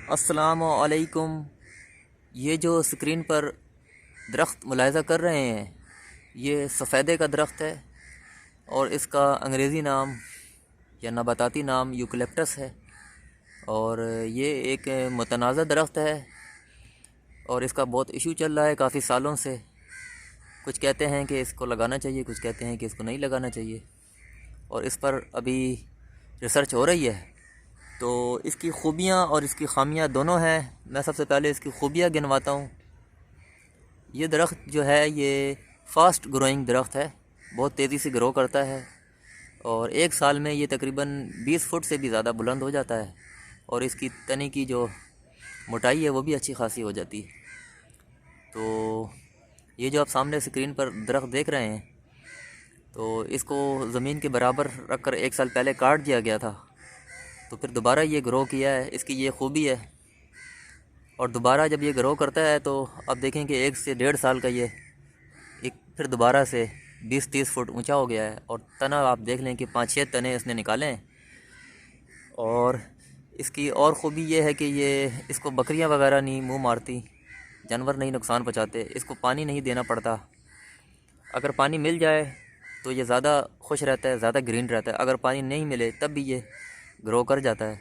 अस्सलामु अलैकुम। ये जो स्क्रीन पर दरख्त मुलाहिज़ा कर रहे हैं, ये सफ़ेदे का दरख्त है और इसका अंग्रेज़ी नाम या नबाताती नाम यूकलिप्टस है। और ये एक मुतनाज़ा दरख्त है और इसका बहुत इशू चल रहा है काफ़ी सालों से। कुछ कहते हैं कि इसको लगाना चाहिए, कुछ कहते हैं कि इसको नहीं लगाना चाहिए, और इस पर अभी रिसर्च हो रही है। तो इसकी खूबियाँ और इसकी ख़ामियाँ दोनों हैं। मैं सबसे पहले इसकी खूबियाँ गिनवाता हूँ। ये दरख्त जो है ये फ़ास्ट ग्रोइंग दरख्त है, बहुत तेज़ी से ग्रो करता है और एक साल में ये तकरीबन 20 फुट से भी ज़्यादा बुलंद हो जाता है और इसकी तने की जो मोटाई है वो भी अच्छी खासी हो जाती है। तो ये जो आप सामने स्क्रीन पर दरख्त देख रहे हैं, तो इसको ज़मीन के बराबर रख कर एक साल पहले काट दिया गया था, तो फिर दोबारा ये ग्रो किया है। इसकी ये खूबी है। और दोबारा जब ये ग्रो करता है तो अब देखें कि 1 से 1.5 साल का ये एक फिर दोबारा से 20-30 फुट ऊंचा हो गया है। और तना आप देख लें कि 5-6 तने इसने निकाले हैं। और इसकी और ख़ूबी ये है कि ये इसको बकरियां वगैरह नहीं मुंह मारती, जानवर नहीं नुकसान पहुंचाते, इसको पानी नहीं देना पड़ता। अगर पानी मिल जाए तो ये ज़्यादा खुश रहता है, ज़्यादा ग्रीन रहता है। अगर पानी नहीं मिले तब भी ये ग्रो कर जाता है।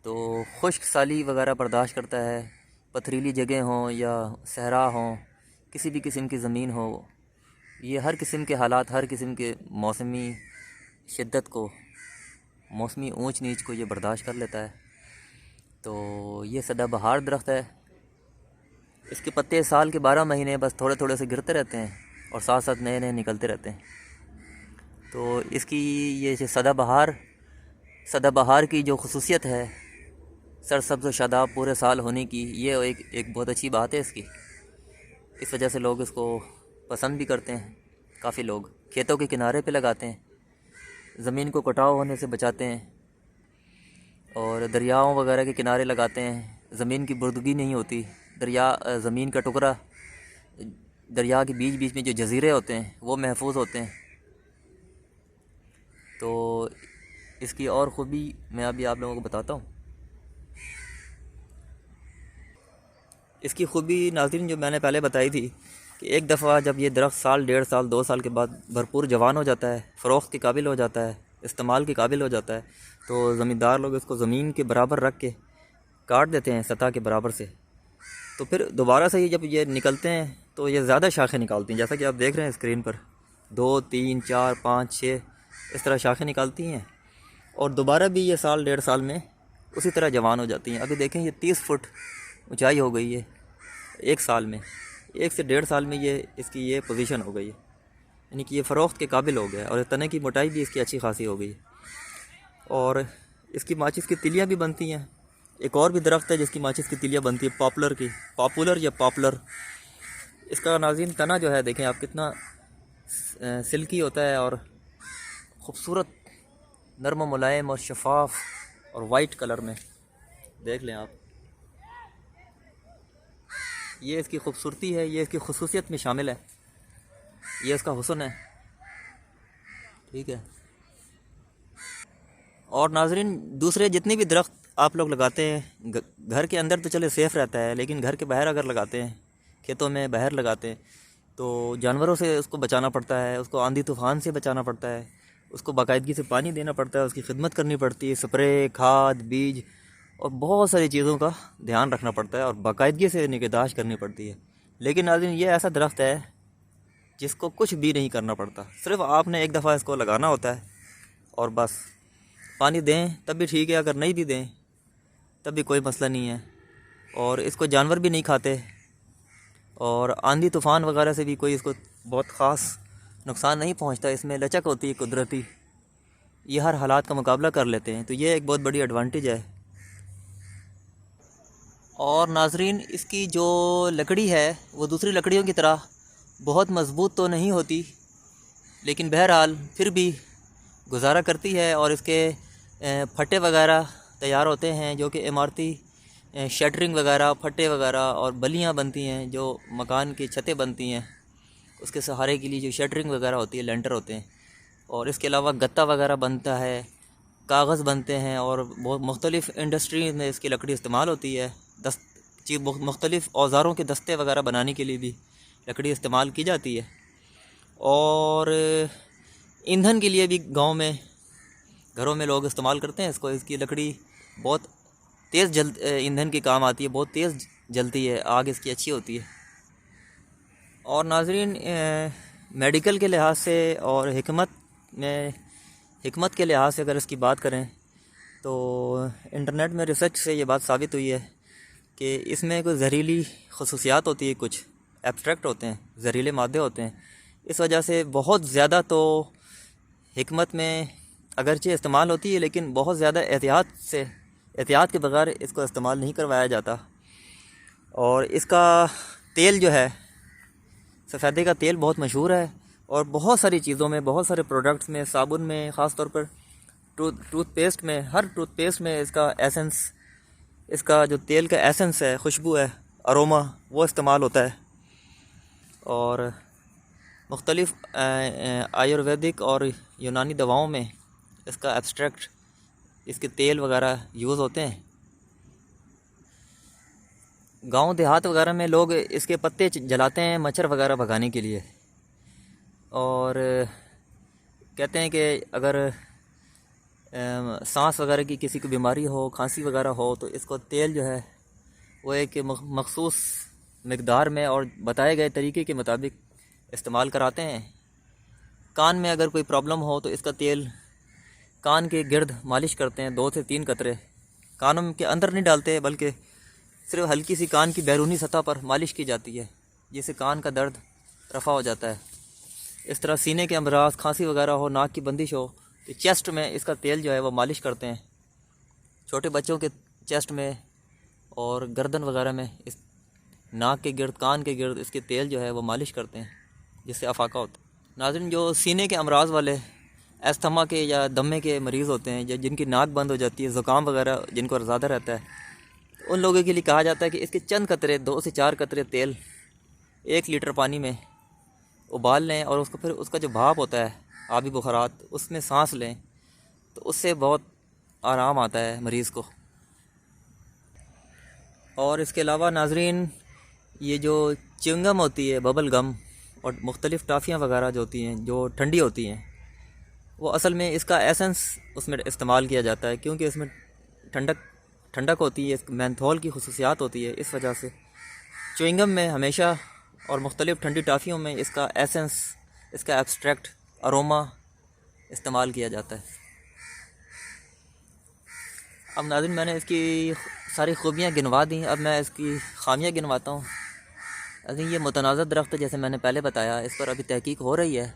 तो खुश्क साली वगैरह बर्दाश्त करता है, पथरीली जगह हों या सहरा हों, किसी भी किस्म की ज़मीन हो, ये हर किस्म के हालात, हर किस्म के मौसमी शिद्दत को, मौसमी ऊंच नीच को ये बर्दाश्त कर लेता है। तो ये सदाबहार दरख्त है। इसके पत्ते साल के 12 महीने बस थोड़े थोड़े से गिरते रहते हैं और साथ साथ नए नए निकलते रहते हैं। तो इसकी ये सदाबहार की जो खसूसियत है, सरसब्ज़ शादाब पूरे साल होने की, ये एक बहुत अच्छी बात है इसकी। इस वजह से लोग इसको पसंद भी करते हैं। काफ़ी लोग खेतों के किनारे पे लगाते हैं, ज़मीन को कटाव होने से बचाते हैं। और दरियाओं वगैरह के किनारे लगाते हैं, ज़मीन की बुर्दगी नहीं होती। ज़मीन का टुकड़ा, दरिया के बीच बीच में जो जजीरे होते हैं वो महफूज होते हैं। तो इसकी और ख़ूबी मैं अभी आप लोगों को बताता हूँ। इसकी खूबी नाज़रीन जो मैंने पहले बताई थी कि एक दफ़ा जब ये दरख्त साल, 1.5 साल, 2 साल के बाद भरपूर जवान हो जाता है, फ़रोख्त के काबिल हो जाता है, इस्तेमाल के काबिल हो जाता है, तो ज़मींदार लोग इसको ज़मीन के बराबर रख के काट देते हैं, सतह के बराबर से। तो फिर दोबारा से जब ये निकलते हैं तो ये ज़्यादा शाखें निकालती हैं, जैसा कि आप देख रहे हैं स्क्रीन पर 2, 3, 4, 5, 6 इस तरह शाखें निकालती हैं। और दोबारा भी ये साल, 1.5 साल में उसी तरह जवान हो जाती हैं। अभी देखें ये 30 फुट ऊंचाई हो गई है एक साल में। 1 से 1.5 साल में ये इसकी ये पोजीशन हो गई है, यानी कि ये फ़रोख्त के काबिल हो गया है। और तने की मोटाई भी इसकी अच्छी खासी हो गई है। और इसकी माचिस की तिलियाँ भी बनती हैं। एक और भी दरख्त है जिसकी माचिस की तिलियाँ बनती है, पॉपुलर या पॉपुलर। इसका नाज़रीन तना जो है देखें आप, कितना सिल्की होता है और ख़ूबसूरत, नरम मुलायम और शफाफ और वाइट कलर में। देख लें आप, ये इसकी खूबसूरती है, ये इसकी खसूसियत में शामिल है, ये इसका हुस्न है। ठीक है। और नाजरीन दूसरे जितने भी दरख्त आप लोग लगाते हैं, घर के अंदर तो चले सेफ़ रहता है, लेकिन घर के बाहर अगर लगाते हैं, खेतों में बाहर लगाते हैं, तो जानवरों से उसको बचाना पड़ता है, उसको आंधी तूफ़ान से बचाना पड़ता है, उसको बाकायदगी से पानी देना पड़ता है, उसकी खिदमत करनी पड़ती है, स्प्रे, खाद, बीज और बहुत सारी चीज़ों का ध्यान रखना पड़ता है और बाकायदगी से निगहदाश्त करनी पड़ती है। लेकिन नाज़रीन ये ऐसा दरख्त है जिसको कुछ भी नहीं करना पड़ता, सिर्फ आपने एक दफ़ा इसको लगाना होता है और बस। पानी दें तब भी ठीक है, अगर नहीं भी दें तब भी कोई मसला नहीं है। और इसको जानवर भी नहीं खाते और आंधी तूफ़ान वगैरह से भी कोई इसको बहुत ख़ास नुकसान नहीं पहुंचता। इसमें लचक होती है कुदरती, ये हर हालात का मुकाबला कर लेते हैं। तो ये एक बहुत बड़ी एडवांटेज है। और नाजरीन इसकी जो लकड़ी है वो दूसरी लकड़ियों की तरह बहुत मज़बूत तो नहीं होती, लेकिन बहरहाल फिर भी गुजारा करती है। और इसके फट्टे वगैरह तैयार होते हैं जो कि इमारती शटरिंग वगैरह, फट्टे वगैरह और बल्लियाँ बनती हैं जो मकान की छतें बनती हैं, उसके सहारे के लिए जो शटरिंग वगैरह होती है, लेंटर होते हैं। और इसके अलावा गत्ता वगैरह बनता है कागज़ बनते हैं और बहुत मुख्तलिफ़ इंडस्ट्री में इसकी लकड़ी इस्तेमाल होती है। मुख्तलिफ़ औज़ारों के दस्ते वगैरह बनाने के लिए भी लकड़ी इस्तेमाल की जाती है। और ईंधन के लिए भी गांव में घरों में लोग इस्तेमाल करते हैं इसको। इसकी लकड़ी बहुत तेज़ ईंधन के काम आती है, बहुत तेज़ जलती है, आग इसकी अच्छी होती है। और नाज़रीन, मेडिकल के लिहाज से और हिकमत के लिहाज से अगर इसकी बात करें तो इंटरनेट में रिसर्च से ये बात साबित हुई है कि इसमें कोई जहरीली खसूसियात होती है, कुछ एब्स्ट्रैक्ट होते हैं, जहरीले मादे होते हैं। इस वजह से बहुत ज़्यादा तो हिकमत में अगरचे इस्तेमाल होती है, लेकिन बहुत ज़्यादा एहतियात के बगैर इसको इस्तेमाल नहीं करवाया जाता। और इसका तेल जो है, सफ़ेदे का तेल बहुत मशहूर है और बहुत सारी चीज़ों में, बहुत सारे प्रोडक्ट्स में, साबुन में, ख़ास तौर पर टूथपेस्ट में, हर टूथपेस्ट में इसका एसेंस, इसका जो तेल का एसेंस है, खुशबू है, अरोमा, वो इस्तेमाल होता है। और मुख्तलिफ़ आयुर्वेदिक और यूनानी दवाओं में इसका एब्स्ट्रैक्ट, इसके तेल वगैरह यूज़ होते हैं। गांव देहात वगैरह में लोग इसके पत्ते जलाते हैं मच्छर वगैरह भगाने के लिए। और कहते हैं कि अगर सांस वगैरह की किसी को बीमारी हो, खांसी वगैरह हो, तो इसको तेल जो है वो एक मखसूस मिकदार में और बताए गए तरीके के मुताबिक इस्तेमाल कराते हैं। कान में अगर कोई प्रॉब्लम हो तो इसका तेल कान के गिर्द मालिश करते हैं, 2 से 3 कतरे। कानों के अंदर नहीं डालते, बल्कि सिर्फ हल्की सी कान की बैरूनी सतह पर मालिश की जाती है, जिससे कान का दर्द रफ़ा हो जाता है। इस तरह सीने के अमराज, खांसी वगैरह हो, नाक की बंदिश हो, तो चेस्ट में इसका तेल जो है वो मालिश करते हैं। छोटे बच्चों के चेस्ट में और गर्दन वगैरह में इस नाक के गिर्द, कान के गिर्द इसके तेल जो है वो मालिश करते हैं, जिससे अफाका होता है। नाज़रीन, जो सीने के अमराज वाले, अस्थमा के या दमे के मरीज़ होते हैं, या जिनकी नाक बंद हो जाती है, ज़ुकाम वगैरह जिनको ज़्यादा रहता है, उन लोगों के लिए कहा जाता है कि इसके चंद कतरे, 2 से 4 कतरे तेल 1 लीटर पानी में उबाल लें और उसको फिर उसका जो भाप होता है, आबी बुखारात, उसमें सांस लें, तो उससे बहुत आराम आता है मरीज़ को। और इसके अलावा नाज़रीन, ये जो च्युइंगम होती है, बबल गम, और मुख्तलिफ़ टाफ़ियाँ वगैरह जो होती हैं, जो ठंडी होती हैं, वो असल में इसका एसेंस उसमें इस्तेमाल किया जाता है, क्योंकि इसमें ठंडक होती है, मेंथोल की खसूसियात होती है। इस वजह से च्युइंगम में हमेशा और मुख्तलिफ़ ठंडी टाफ़ियों में इसका एसेंस, इसका एब्स्ट्रैक्ट, अरोमा इस्तेमाल किया जाता है। अब नाज़रीन, मैंने इसकी सारी खूबियाँ गिनवा दी, अब मैं इसकी खामियाँ गिनवाता हूँ। अभी ये मुतनाज़िर दरख्त है, जैसे मैंने पहले बताया, इस पर अभी तहकीक हो रही है,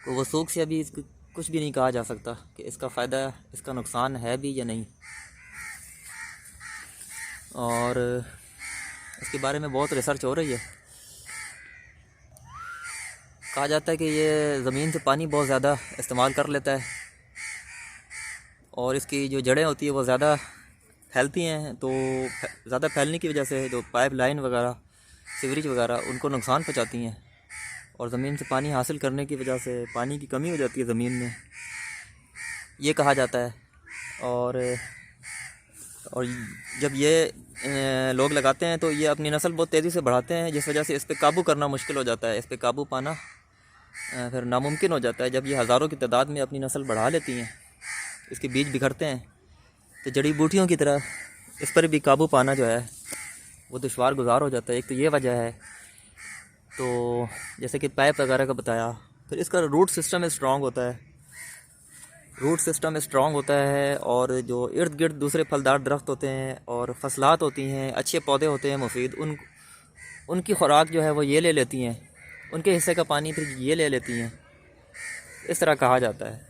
तो वसूख से अभी इसको कुछ भी नहीं कहा जा सकता कि इसका फ़ायदा, इसका नुकसान है भी या नहीं। और इसके बारे में बहुत रिसर्च हो रही है। कहा जाता है कि ये ज़मीन से पानी बहुत ज़्यादा इस्तेमाल कर लेता है और इसकी जो जड़ें होती है वो ज़्यादा फैलती हैं, तो ज़्यादा फैलने की वजह से जो पाइप लाइन वगैरह, सीवरेज वगैरह, उनको नुकसान पहुंचाती हैं और ज़मीन से पानी हासिल करने की वजह से पानी की कमी हो जाती है ज़मीन में, ये कहा जाता है। और जब ये लोग लगाते हैं तो ये अपनी नस्ल बहुत तेज़ी से बढ़ाते हैं, जिस वजह से इस पर काबू करना मुश्किल हो जाता है, इस पर काबू पाना फिर नामुमकिन हो जाता है। जब ये हज़ारों की तादाद में अपनी नस्ल बढ़ा लेती हैं, इसके बीज बिखरते हैं, तो जड़ी बूटियों की तरह इस पर भी काबू पाना जो है वो दुश्वार गुजार हो जाता है। एक तो ये वजह है, तो जैसे कि पाइप वगैरह का बताया। फिर इसका रूट सिस्टम स्ट्रॉन्ग होता है, और जो इर्द गिर्द दूसरे फलदार दरख्त होते हैं और फसलात होती हैं, अच्छे पौधे होते हैं मुफीद, उनकी खुराक जो है वो ये ले लेती हैं, उनके हिस्से का पानी फिर ये ले लेती हैं, इस तरह कहा जाता है।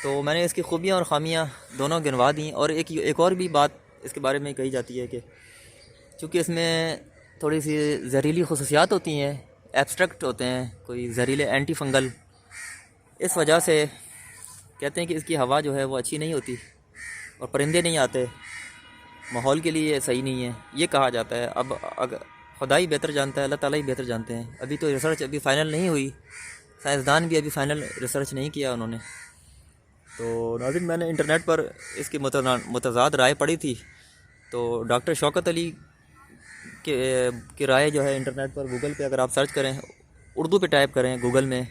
तो मैंने इसकी खूबियाँ और ख़ामियाँ दोनों गिनवा दी। और एक और भी बात इसके बारे में कही जाती है कि चूँकि इसमें थोड़ी सी जहरीली खसूसियात होती हैं, एब्स्ट्रैक्ट होते हैं, कोई जहरीले एंटी फंगल, इस वजह से कहते हैं कि इसकी हवा जो है वो अच्छी नहीं होती और परिंदे नहीं आते, माहौल के लिए सही नहीं है, ये कहा जाता है। अब अगर खुदा ही बेहतर जानता है, अल्लाह ताला ही बेहतर जानते हैं। अभी तो रिसर्च अभी फ़ाइनल नहीं हुई, साइंसदान भी अभी फ़ाइनल रिसर्च नहीं किया उन्होंने। तो नाज़रीन, मैंने इंटरनेट पर इसकी मुतज़ाद राय पढ़ी थी। तो डॉक्टर शौकत अली की राय जो है इंटरनेट पर, गूगल पे अगर आप सर्च करें, उर्दू पे टाइप करें गूगल में,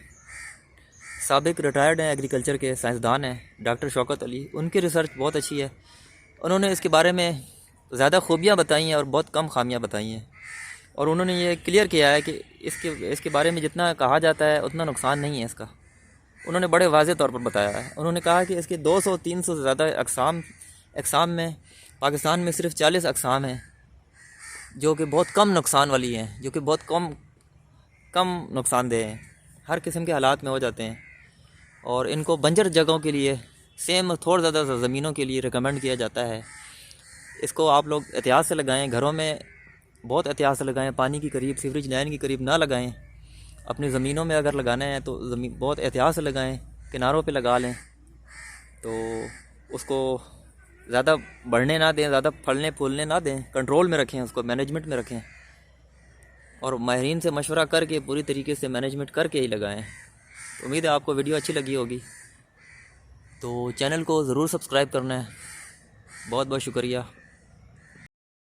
साबिक रिटायर्ड हैं एग्रीकल्चर के साइंसदान हैं डॉक्टर शौकत अली, उनकी रिसर्च बहुत अच्छी है। उन्होंने इसके बारे में ज़्यादा खूबियाँ बताई हैं और बहुत कम खामियाँ बताई हैं। और उन्होंने ये क्लियर किया है कि इसके बारे में जितना कहा जाता है उतना नुकसान नहीं है इसका। उन्होंने बड़े वाज़े तौर पर बताया है। उन्होंने कहा कि इसके 200-300 से ज़्यादा अक़साम में पाकिस्तान में सिर्फ 40 अक़साम हैं जो कि बहुत कम नुकसान वाली हैं, जो कि बहुत कम नुकसानदेह हैं, हर किस्म के हालात में हो जाते हैं। और इनको बंजर जगहों के लिए, सेम थोड़ा ज़्यादा ज़मीनों के लिए रिकमेंड किया जाता है। इसको आप लोग एहतियात से लगाएं, घरों में बहुत एहतियात से लगाएं, पानी के करीब, सीवरेज लाइन के करीब ना लगाएं। अपनी ज़मीनों में अगर लगाना है तो ज़मीन बहुत एहतियात से लगाएं, किनारों पे लगा लें, तो उसको ज़्यादा बढ़ने ना दें, ज़्यादा फलने फूलने ना दें, कंट्रोल में रखें, उसको मैनेजमेंट में रखें और माहिरीन से मशवरा करके पूरी तरीके से मैनेजमेंट करके ही लगाएं। तो उम्मीद है आपको वीडियो अच्छी लगी होगी। तो चैनल को ज़रूर सब्सक्राइब करना है। बहुत बहुत शुक्रिया।